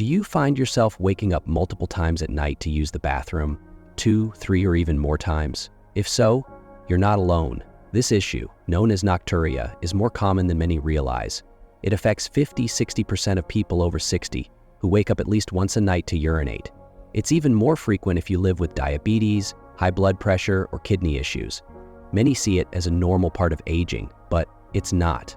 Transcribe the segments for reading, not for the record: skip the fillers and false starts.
you find yourself waking up multiple times at night to use the bathroom? 2, 3, or even more times? If so, you're not alone. This issue, known as nocturia, is more common than many realize. It affects 50–60% of people over 60 who wake up at least once a night to urinate. It's even more frequent if you live with diabetes, high blood pressure, or kidney issues. Many see it as a normal part of aging, but it's not.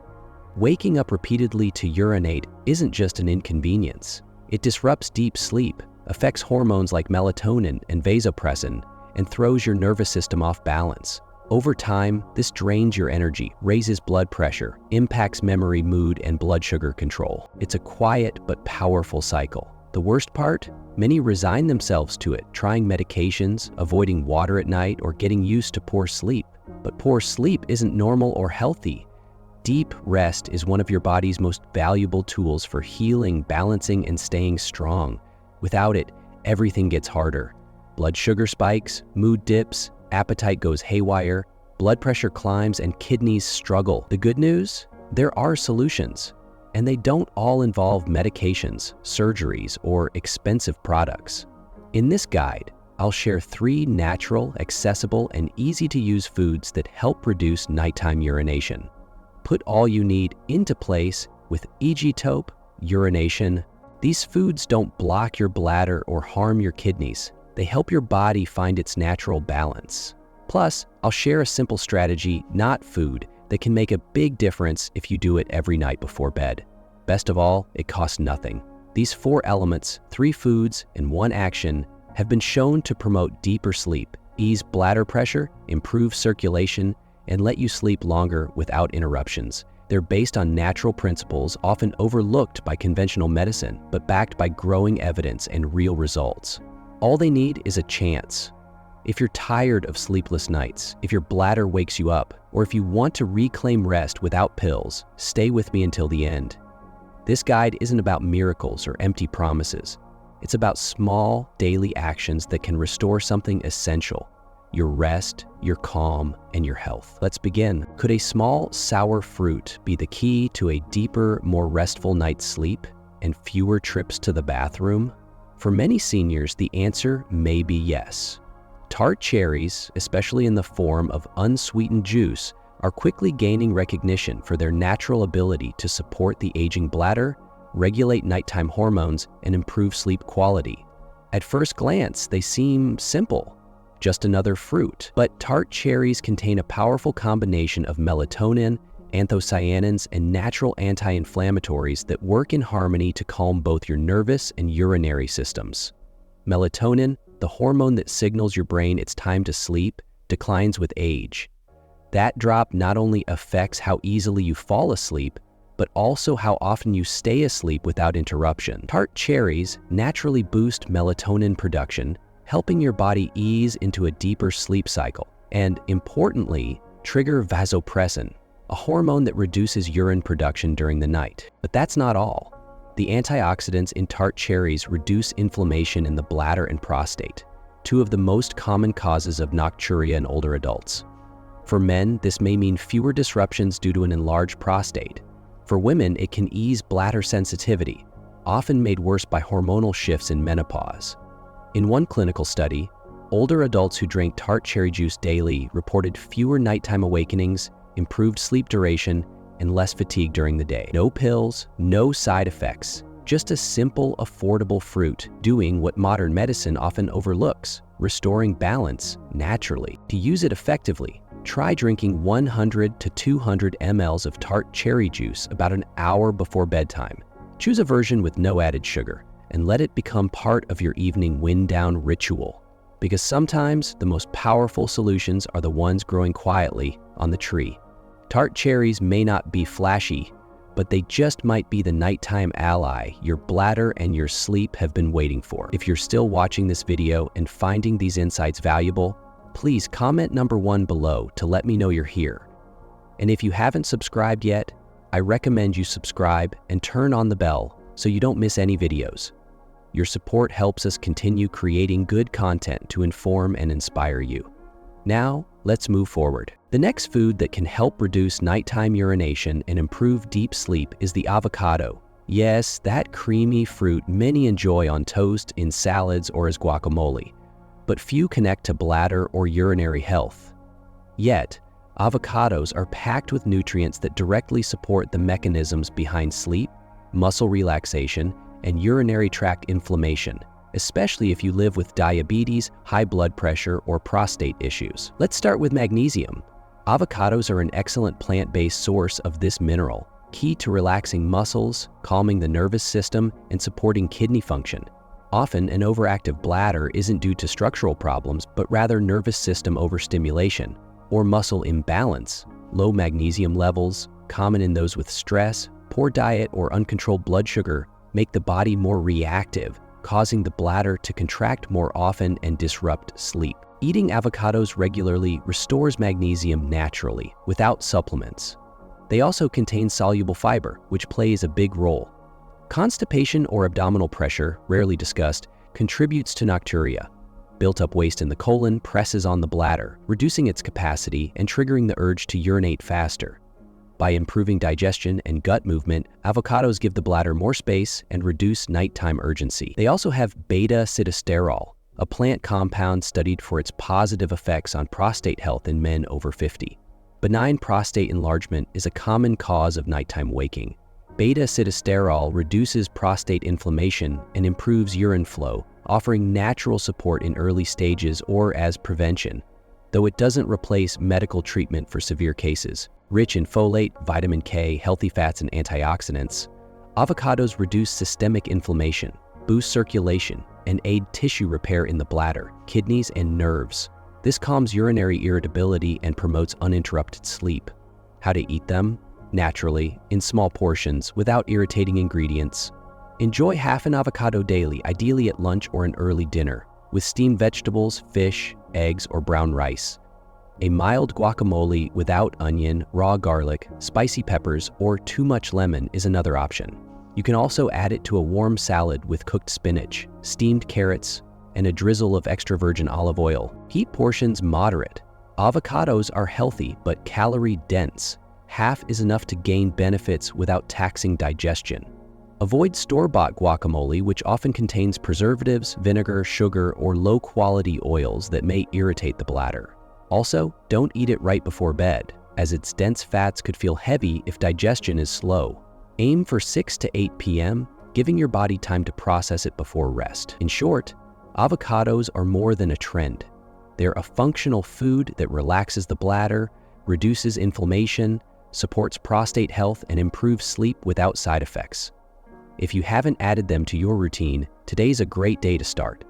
Waking up repeatedly to urinate isn't just an inconvenience. It disrupts deep sleep, affects hormones like melatonin and vasopressin, and throws your nervous system off balance. Over time, this drains your energy, raises blood pressure, impacts memory, mood, and blood sugar control. It's a quiet but powerful cycle. The worst part? Many resign themselves to it, trying medications, avoiding water at night, or getting used to poor sleep. But poor sleep isn't normal or healthy. Deep rest is one of your body's most valuable tools for healing, balancing, and staying strong. Without it, everything gets harder. Blood sugar spikes, mood dips, appetite goes haywire, blood pressure climbs, and kidneys struggle. The good news? There are solutions, and they don't all involve medications, surgeries, or expensive products. In this guide, I'll share 3 natural, accessible, and easy-to-use foods that help reduce nighttime urination. Put all you need into place with Avocados, Urination. These foods don't block your bladder or harm your kidneys. They help your body find its natural balance. Plus, I'll share a simple strategy, not food, that can make a big difference if you do it every night before bed. Best of all, it costs nothing. These 4 elements, 3 foods, and 1 action, have been shown to promote deeper sleep, ease bladder pressure, improve circulation, and let you sleep longer without interruptions. They're based on natural principles often overlooked by conventional medicine, but backed by growing evidence and real results. All they need is a chance. If you're tired of sleepless nights, if your bladder wakes you up, or if you want to reclaim rest without pills, stay with me until the end. This guide isn't about miracles or empty promises. It's about small, daily actions that can restore something essential: your rest, your calm, and your health. Let's begin. Could a small, sour fruit be the key to a deeper, more restful night's sleep and fewer trips to the bathroom? For many seniors, the answer may be yes. Tart cherries, especially in the form of unsweetened juice, are quickly gaining recognition for their natural ability to support the aging bladder, regulate nighttime hormones, and improve sleep quality. At first glance, they seem simple, just another fruit. But Tart cherries contain a powerful combination of melatonin, anthocyanins, and natural anti-inflammatories that work in harmony to calm both your nervous and urinary systems. Melatonin, the hormone that signals your brain it's time to sleep, declines with age. That drop not only affects how easily you fall asleep, but also how often you stay asleep without interruption. Tart cherries naturally boost melatonin production, helping your body ease into a deeper sleep cycle, and importantly, trigger vasopressin, a hormone that reduces urine production during the night. But that's not all. The antioxidants in Tart cherries reduce inflammation in the bladder and prostate, 2 of the most common causes of nocturia in older adults. For men, this may mean fewer disruptions due to an enlarged prostate. For women, it can ease bladder sensitivity, often made worse by hormonal shifts in menopause. In one clinical study, older adults who drank Tart cherry juice daily reported fewer nighttime awakenings, improved sleep duration, and less fatigue during the day. No pills, no side effects, just a simple, affordable fruit doing what modern medicine often overlooks, restoring balance naturally. To use it effectively, try drinking 100 to 200 ml of Tart cherry juice about an hour before bedtime. Choose a version with no added sugar, and let it become part of your evening wind-down ritual. Because sometimes the most powerful solutions are the ones growing quietly on the tree. Tart cherries may not be flashy, but they just might be the nighttime ally your bladder and your sleep have been waiting for. If you're still watching this video and finding these insights valuable, please comment number 1 below to let me know you're here. And if you haven't subscribed yet, I recommend you subscribe and turn on the bell so you don't miss any videos. Your support helps us continue creating good content to inform and inspire you. Now, let's move forward. The next food that can help reduce nighttime urination and improve deep sleep is the avocado, Yes, that creamy fruit many enjoy on toast, in salads, or as guacamole, but few connect to bladder or urinary health. Yet, avocados are packed with nutrients that directly support the mechanisms behind sleep, muscle relaxation, and urinary tract inflammation, especially if you live with diabetes, high blood pressure, or prostate issues. Let's start with magnesium. Avocados are an excellent plant-based source of this mineral, key to relaxing muscles, calming the nervous system, and supporting kidney function. Often, an overactive bladder isn't due to structural problems, but rather nervous system overstimulation or muscle imbalance. Low magnesium levels, common in those with stress, poor diet, or uncontrolled blood sugar, make the body more reactive, causing the bladder to contract more often and disrupt sleep. Eating avocados regularly restores magnesium naturally, without supplements. They also contain soluble fiber, which plays a big role. Constipation or abdominal pressure, rarely discussed, contributes to nocturia. Built-up waste in the colon presses on the bladder, reducing its capacity and triggering the urge to urinate faster. By improving digestion and gut movement, avocados give the bladder more space and reduce nighttime urgency. They also have beta-sitosterol, a plant compound studied for its positive effects on prostate health in men over 50. Benign prostate enlargement is a common cause of nighttime waking. Beta-sitosterol reduces prostate inflammation and improves urine flow, offering natural support in early stages or as prevention, though it doesn't replace medical treatment for severe cases. Rich in folate, vitamin K, healthy fats, and antioxidants, avocados reduce systemic inflammation, boost circulation, and aid tissue repair in the bladder, kidneys, and nerves. This calms urinary irritability and promotes uninterrupted sleep. How to eat them? Naturally, in small portions, without irritating ingredients. Enjoy half an avocado daily, ideally at lunch or an early dinner, with steamed vegetables, fish, eggs, or brown rice. A mild guacamole without onion, raw garlic, spicy peppers, or too much lemon is another option. You can also add it to a warm salad with cooked spinach, steamed carrots, and a drizzle of extra virgin olive oil. Keep portions moderate. Avocados are healthy but calorie-dense. Half is enough to gain benefits without taxing digestion. Avoid store-bought guacamole, which often contains preservatives, vinegar, sugar, or low-quality oils that may irritate the bladder. Also, don't eat it right before bed, as its dense fats could feel heavy if digestion is slow. Aim for 6 to 8 p.m., giving your body time to process it before rest. In short, avocados are more than a trend. They're a functional food that relaxes the bladder, reduces inflammation, supports prostate health, and improves sleep without side effects. If you haven't added them to your routine, today's a great day to start.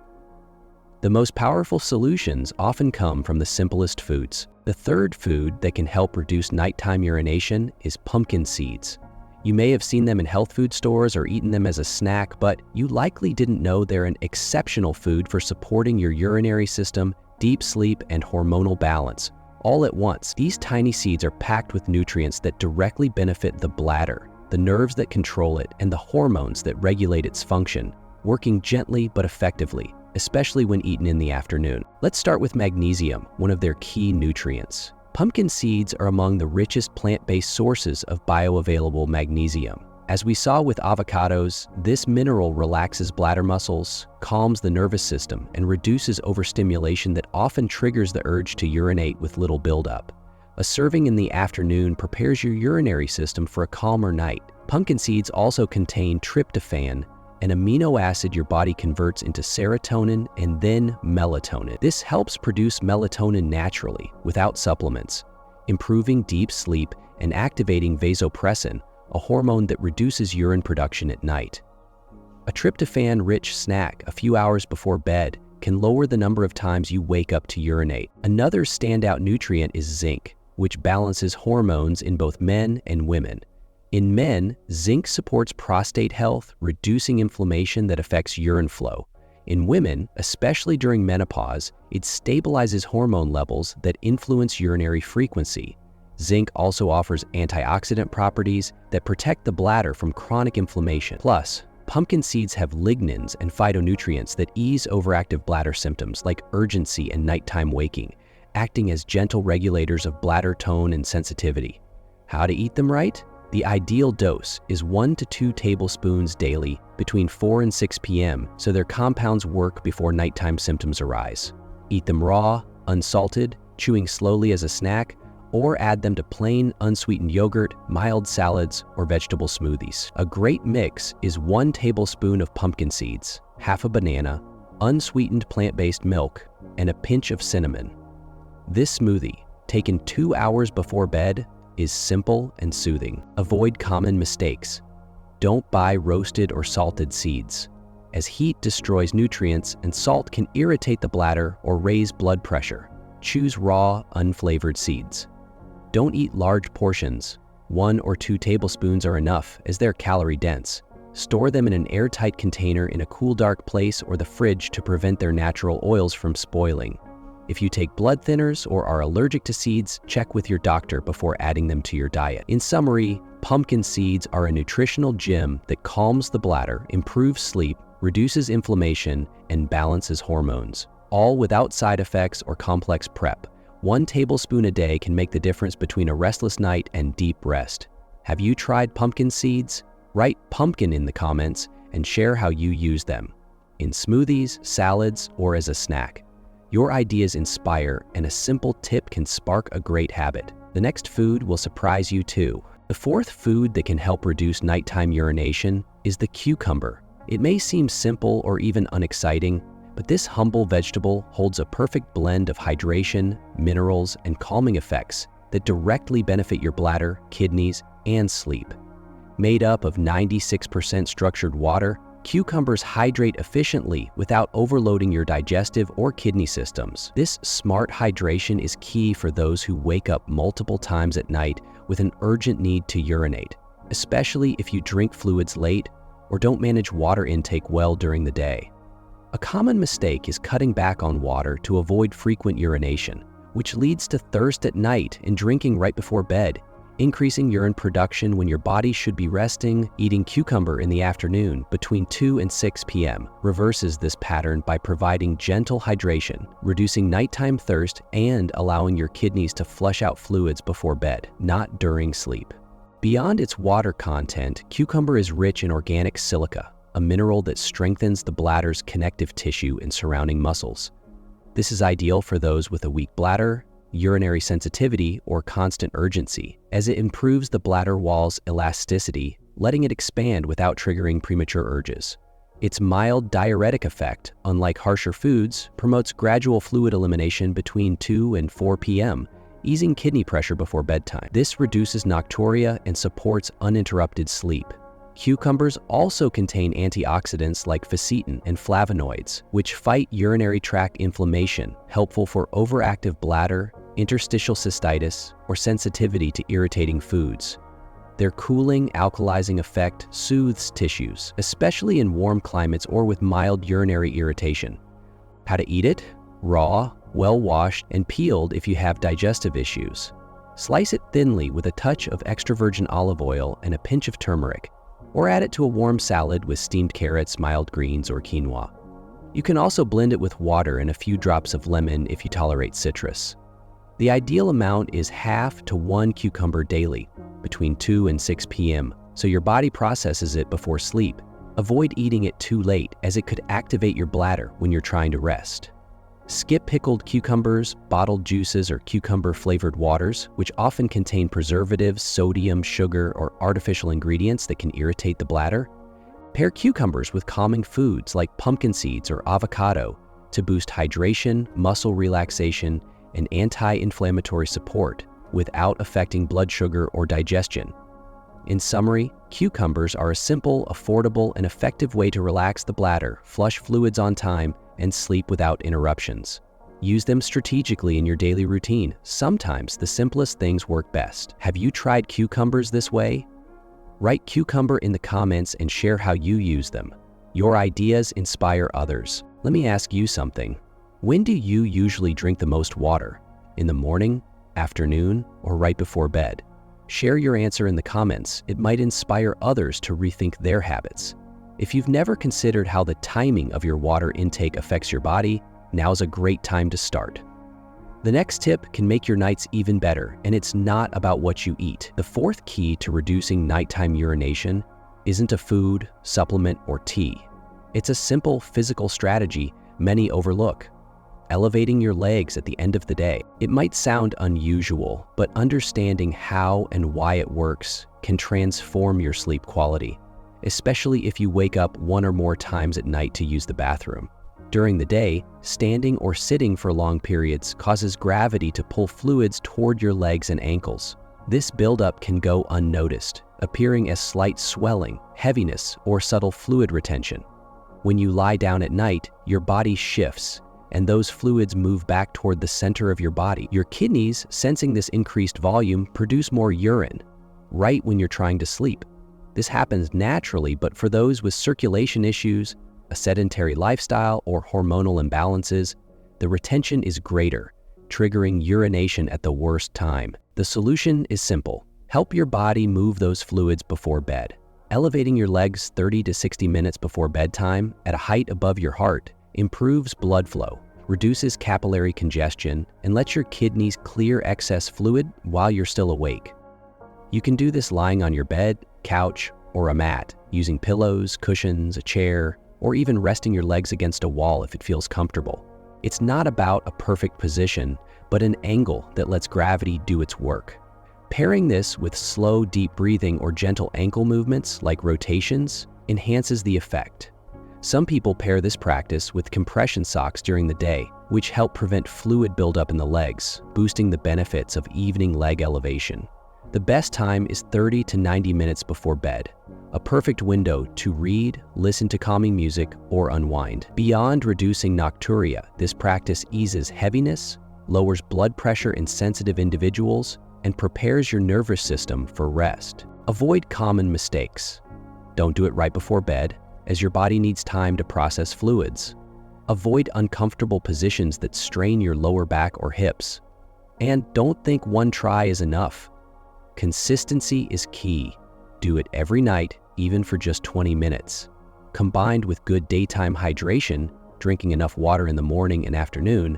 The most powerful solutions often come from the simplest foods. The third food that can help reduce nighttime urination is pumpkin seeds. You may have seen them in health food stores or eaten them as a snack, but you likely didn't know they're an exceptional food for supporting your urinary system, deep sleep, and hormonal balance, all at once. These tiny seeds are packed with nutrients that directly benefit the bladder, the nerves that control it, and the hormones that regulate its function, working gently but effectively, especially when eaten in the afternoon. Let's start with magnesium, one of their key nutrients. Pumpkin seeds are among the richest plant-based sources of bioavailable magnesium. As we saw with avocados, this mineral relaxes bladder muscles, calms the nervous system, and reduces overstimulation that often triggers the urge to urinate with little buildup. A serving in the afternoon prepares your urinary system for a calmer night. Pumpkin seeds also contain tryptophan, an amino acid your body converts into serotonin and then melatonin. This helps produce melatonin naturally, without supplements, improving deep sleep and activating vasopressin, a hormone that reduces urine production at night. A tryptophan-rich snack a few hours before bed can lower the number of times you wake up to urinate. Another standout nutrient is zinc, which balances hormones in both men and women. In men, zinc supports prostate health, reducing inflammation that affects urine flow. In women, especially during menopause, it stabilizes hormone levels that influence urinary frequency. Zinc also offers antioxidant properties that protect the bladder from chronic inflammation. Plus, pumpkin seeds have lignans and phytonutrients that ease overactive bladder symptoms like urgency and nighttime waking, acting as gentle regulators of bladder tone and sensitivity. How to eat them right? The ideal dose is 1 to 2 tablespoons daily between 4 and 6 p.m. so their compounds work before nighttime symptoms arise. Eat them raw, unsalted, chewing slowly as a snack, or add them to plain, unsweetened yogurt, mild salads, or vegetable smoothies. A great mix is 1 tablespoon of pumpkin seeds, half a banana, unsweetened plant-based milk, and a pinch of cinnamon. This smoothie, taken 2 hours before bed, is simple and soothing. Avoid common mistakes. Don't buy roasted or salted seeds, as heat destroys nutrients and salt can irritate the bladder or raise blood pressure. Choose raw, unflavored seeds. Don't eat large portions. 1 or 2 tablespoons are enough, as they're calorie-dense. Store them in an airtight container in a cool, dark place or the fridge to prevent their natural oils from spoiling. If you take blood thinners or are allergic to seeds, check with your doctor before adding them to your diet. In summary, pumpkin seeds are a nutritional gem that calms the bladder, improves sleep, reduces inflammation, and balances hormones, all without side effects or complex prep. 1 tablespoon a day can make the difference between a restless night and deep rest. Have you tried pumpkin seeds? Write pumpkin in the comments and share how you use them, in smoothies, salads, or as a snack. Your ideas inspire, and a simple tip can spark a great habit. The next food will surprise you too. The 4th food that can help reduce nighttime urination is the cucumber. It may seem simple or even unexciting, but this humble vegetable holds a perfect blend of hydration, minerals, and calming effects that directly benefit your bladder, kidneys, and sleep. Made up of 96% structured water, cucumbers hydrate efficiently without overloading your digestive or kidney systems. This smart hydration is key for those who wake up multiple times at night with an urgent need to urinate, especially if you drink fluids late or don't manage water intake well during the day. A common mistake is cutting back on water to avoid frequent urination, which leads to thirst at night and drinking right before bed. Increasing urine production when your body should be resting. Eating cucumber in the afternoon between 2 and 6 p.m. reverses this pattern by providing gentle hydration, reducing nighttime thirst, and allowing your kidneys to flush out fluids before bed, not during sleep. Beyond its water content, cucumber is rich in organic silica, a mineral that strengthens the bladder's connective tissue and surrounding muscles. This is ideal for those with a weak bladder, urinary sensitivity, or constant urgency, as it improves the bladder wall's elasticity, letting it expand without triggering premature urges. Its mild diuretic effect, unlike harsher foods, promotes gradual fluid elimination between 2 and 4 p.m., easing kidney pressure before bedtime. This reduces nocturia and supports uninterrupted sleep. Cucumbers also contain antioxidants like fisetin and flavonoids, which fight urinary tract inflammation, helpful for overactive bladder, interstitial cystitis, or sensitivity to irritating foods. Their cooling, alkalizing effect soothes tissues, especially in warm climates or with mild urinary irritation. How to eat it? Raw, well-washed, and peeled if you have digestive issues. Slice it thinly with a touch of extra virgin olive oil and a pinch of turmeric, or add it to a warm salad with steamed carrots, mild greens, or quinoa. You can also blend it with water and a few drops of lemon if you tolerate citrus. The ideal amount is half to 1 cucumber daily, between 2 and 6 p.m., so your body processes it before sleep. Avoid eating it too late, as it could activate your bladder when you're trying to rest. Skip pickled cucumbers, bottled juices, or cucumber-flavored waters, which often contain preservatives, sodium, sugar, or artificial ingredients that can irritate the bladder. Pair cucumbers with calming foods like pumpkin seeds or avocado to boost hydration, muscle relaxation, and anti-inflammatory support without affecting blood sugar or digestion. In summary, cucumbers are a simple, affordable, and effective way to relax the bladder, flush fluids on time, and sleep without interruptions. Use them strategically in your daily routine. Sometimes the simplest things work best. Have you tried cucumbers this way? Write cucumber in the comments and share how you use them. Your ideas inspire others. Let me ask you something. When do you usually drink the most water? In the morning, afternoon, or right before bed? Share your answer in the comments. It might inspire others to rethink their habits. If you've never considered how the timing of your water intake affects your body, now's a great time to start. The next tip can make your nights even better, and it's not about what you eat. The fourth key to reducing nighttime urination isn't a food, supplement, or tea. It's a simple physical strategy many overlook: elevating your legs at the end of the day. It might sound unusual, but understanding how and why it works can transform your sleep quality, especially if you wake up one or more times at night to use the bathroom. During the day, standing or sitting for long periods causes gravity to pull fluids toward your legs and ankles. This buildup can go unnoticed, appearing as slight swelling, heaviness, or subtle fluid retention. When you lie down at night, your body shifts, and those fluids move back toward the center of your body. Your kidneys, sensing this increased volume, produce more urine right when you're trying to sleep. This happens naturally, but for those with circulation issues, a sedentary lifestyle, or hormonal imbalances, the retention is greater, triggering urination at the worst time. The solution is simple: help your body move those fluids before bed. Elevating your legs 30 to 60 minutes before bedtime at a height above your heart improves blood flow, reduces capillary congestion, and lets your kidneys clear excess fluid while you're still awake. You can do this lying on your bed, couch, or a mat, using pillows, cushions, a chair, or even resting your legs against a wall if it feels comfortable. It's not about a perfect position, but an angle that lets gravity do its work. Pairing this with slow, deep breathing or gentle ankle movements like rotations enhances the effect. Some people pair this practice with compression socks during the day, which help prevent fluid buildup in the legs, boosting the benefits of evening leg elevation. The best time is 30 to 90 minutes before bed, a perfect window to read, listen to calming music, or unwind. Beyond reducing nocturia, this practice eases heaviness, lowers blood pressure in sensitive individuals, and prepares your nervous system for rest. Avoid common mistakes. Don't do it right before bed, as your body needs time to process fluids. Avoid uncomfortable positions that strain your lower back or hips. And don't think one try is enough. Consistency is key. Do it every night, even for just 20 minutes. Combined with good daytime hydration, drinking enough water in the morning and afternoon,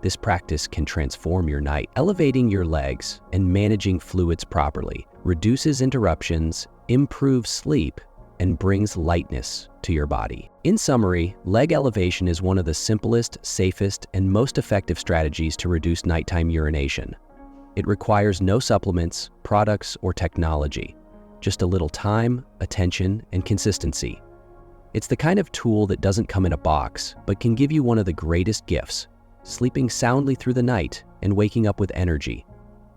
this practice can transform your night. Elevating your legs and managing fluids properly reduces interruptions, improves sleep, and brings lightness to your body. In summary, leg elevation is one of the simplest, safest, and most effective strategies to reduce nighttime urination. It requires no supplements, products, or technology, just a little time, attention, and consistency. It's the kind of tool that doesn't come in a box, but can give you one of the greatest gifts: sleeping soundly through the night and waking up with energy.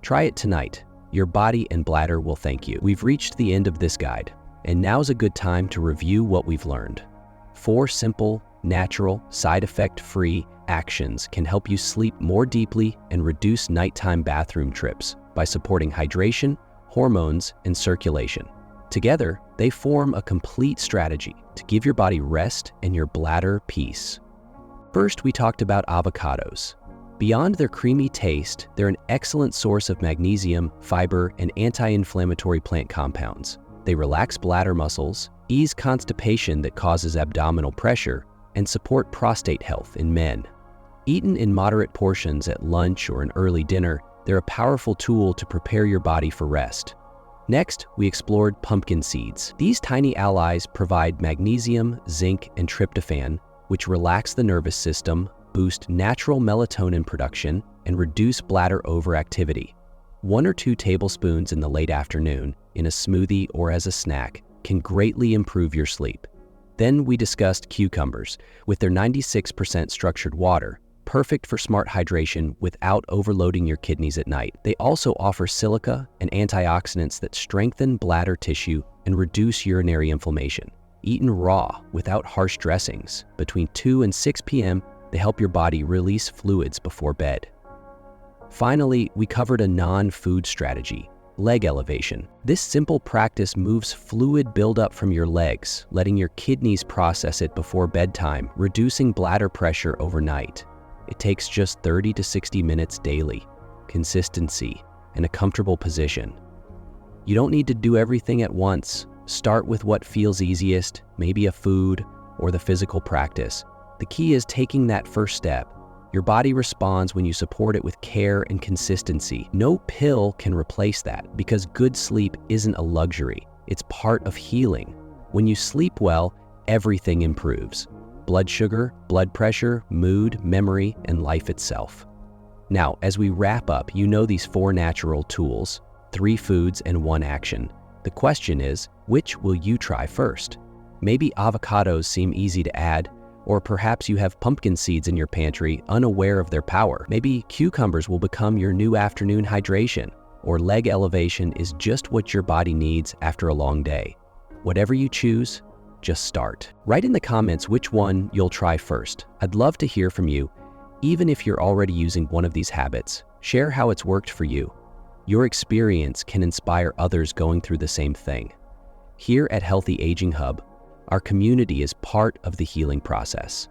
Try it tonight. Your body and bladder will thank you. We've reached the end of this guide, and now's a good time to review what we've learned. 4 simple, natural, side effect-free actions can help you sleep more deeply and reduce nighttime bathroom trips by supporting hydration, hormones, and circulation. Together, they form a complete strategy to give your body rest and your bladder peace. First, we talked about avocados. Beyond their creamy taste, they're an excellent source of magnesium, fiber, and anti-inflammatory plant compounds. They relax bladder muscles, ease constipation that causes abdominal pressure, and support prostate health in men. Eaten in moderate portions at lunch or an early dinner, they're a powerful tool to prepare your body for rest. Next, we explored pumpkin seeds. These tiny allies provide magnesium, zinc, and tryptophan, which relax the nervous system, boost natural melatonin production, and reduce bladder overactivity. 1 or 2 tablespoons in the late afternoon, in a smoothie or as a snack, can greatly improve your sleep. Then we discussed cucumbers. With their 96% structured water, perfect for smart hydration without overloading your kidneys at night. They also offer silica and antioxidants that strengthen bladder tissue and reduce urinary inflammation. Eaten raw, without harsh dressings, between 2 and 6 p.m., they help your body release fluids before bed. Finally, we covered a non-food strategy: leg elevation. This simple practice moves fluid buildup from your legs, letting your kidneys process it before bedtime, reducing bladder pressure overnight. It takes just 30 to 60 minutes daily, consistency, and a comfortable position. You don't need to do everything at once. Start with what feels easiest, maybe a food or the physical practice. The key is taking that first step. Your body responds when you support it with care and consistency. No pill can replace that because good sleep isn't a luxury. It's part of healing. When you sleep well, everything improves. Blood sugar, blood pressure, mood, memory, and life itself. Now, as we wrap up, you know these 4 natural tools, 3 foods and 1 action. The question is, which will you try first? Maybe avocados seem easy to add, or perhaps you have pumpkin seeds in your pantry unaware of their power. Maybe cucumbers will become your new afternoon hydration, or leg elevation is just what your body needs after a long day. Whatever you choose, just start. Write in the comments which one you'll try first. I'd love to hear from you. Even if you're already using one of these habits, share how it's worked for you. Your experience can inspire others going through the same thing. Here at Healthy Aging Hub, our community is part of the healing process.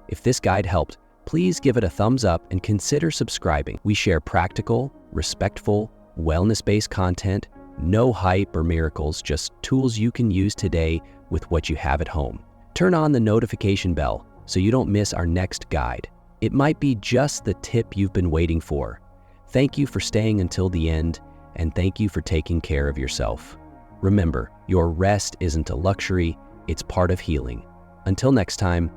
If this guide helped, please give it a thumbs up and consider subscribing. We share practical, respectful, wellness-based content, no hype or miracles, just tools you can use today with what you have at home. Turn on the notification bell so you don't miss our next guide. It might be just the tip you've been waiting for. Thank you for staying until the end, and thank you for taking care of yourself. Remember, your rest isn't a luxury, it's part of healing. Until next time,